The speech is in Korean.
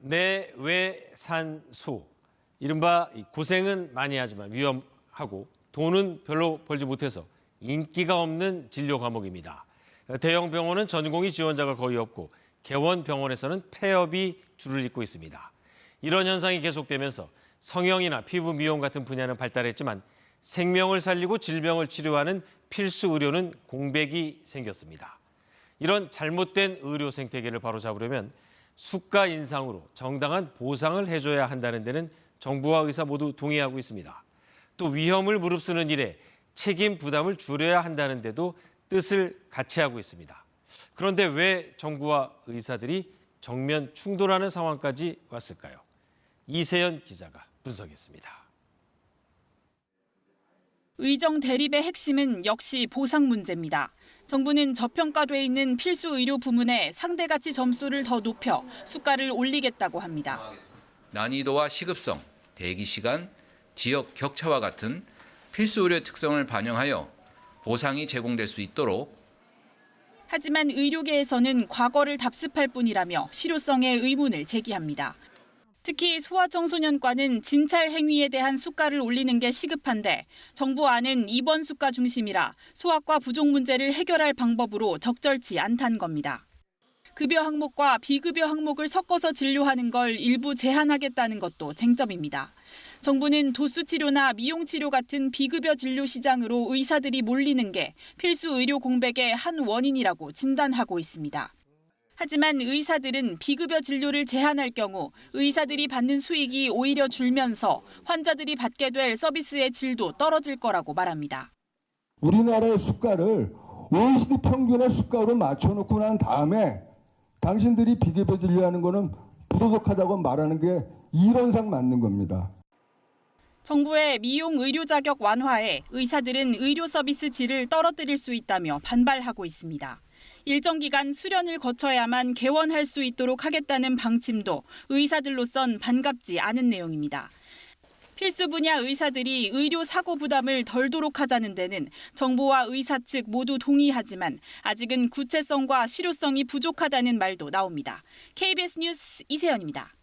내외산소, 이른바 고생은 많이 하지만 위험하고 돈은 별로 벌지 못해서 인기가 없는 진료 과목입니다. 대형 병원은 전공의 지원자가 거의 없고 개원 병원에서는 폐업이 줄을 잇고 있습니다. 이런 현상이 계속되면서 성형이나 피부 미용 같은 분야는 발달했지만 생명을 살리고 질병을 치료하는 필수 의료는 공백이 생겼습니다. 이런 잘못된 의료 생태계를 바로잡으려면 수가 인상으로 정당한 보상을 해줘야 한다는 데는 정부와 의사 모두 동의하고 있습니다. 또 위험을 무릅쓰는 일에 책임 부담을 줄여야 한다는 데도 뜻을 같이 하고 있습니다. 그런데 왜 정부와 의사들이 정면 충돌하는 상황까지 왔을까요? 이세연 기자가 분석했습니다. 의정 대립의 핵심은 역시 보상 문제입니다. 정부는 저평가돼 있는 필수 의료 부문의 상대가치 점수를 더 높여 수가를 올리겠다고 합니다. 난이도와 시급성, 대기 시간, 지역 격차와 같은 필수 의료 특성을 반영하여 보상이 제공될 수 있도록. 하지만 의료계에서는 과거를 답습할 뿐이라며 실효성에 의문을 제기합니다. 특히 소아청소년과는 진찰 행위에 대한 수가를 올리는 게 시급한데 정부 안은 입원 수가 중심이라 소아과 부족 문제를 해결할 방법으로 적절치 않다는 겁니다. 급여 항목과 비급여 항목을 섞어서 진료하는 걸 일부 제한하겠다는 것도 쟁점입니다. 정부는 도수치료나 미용치료 같은 비급여 진료 시장으로 의사들이 몰리는 게 필수 의료 공백의 한 원인이라고 진단하고 있습니다. 하지만 의사들은 비급여 진료를 제한할 경우 의사들이 받는 수익이 오히려 줄면서 환자들이 받게 될 서비스의 질도 떨어질 거라고 말합니다. 우리나라의 수가를 OECD 평균의 수가로 맞춰놓고 난 다음에 당신들이 비급여 진료하는 거는 부도덕하다고 말하는 게 이론상 맞는 겁니다. 정부의 미용 의료 자격 완화에 의사들은 의료 서비스 질을 떨어뜨릴 수 있다며 반발하고 있습니다. 일정 기간 수련을 거쳐야만 개원할 수 있도록 하겠다는 방침도 의사들로선 반갑지 않은 내용입니다. 필수 분야 의사들이 의료 사고 부담을 덜도록 하자는 데는 정부와 의사 측 모두 동의하지만 아직은 구체성과 실효성이 부족하다는 말도 나옵니다. KBS 뉴스 이세연입니다.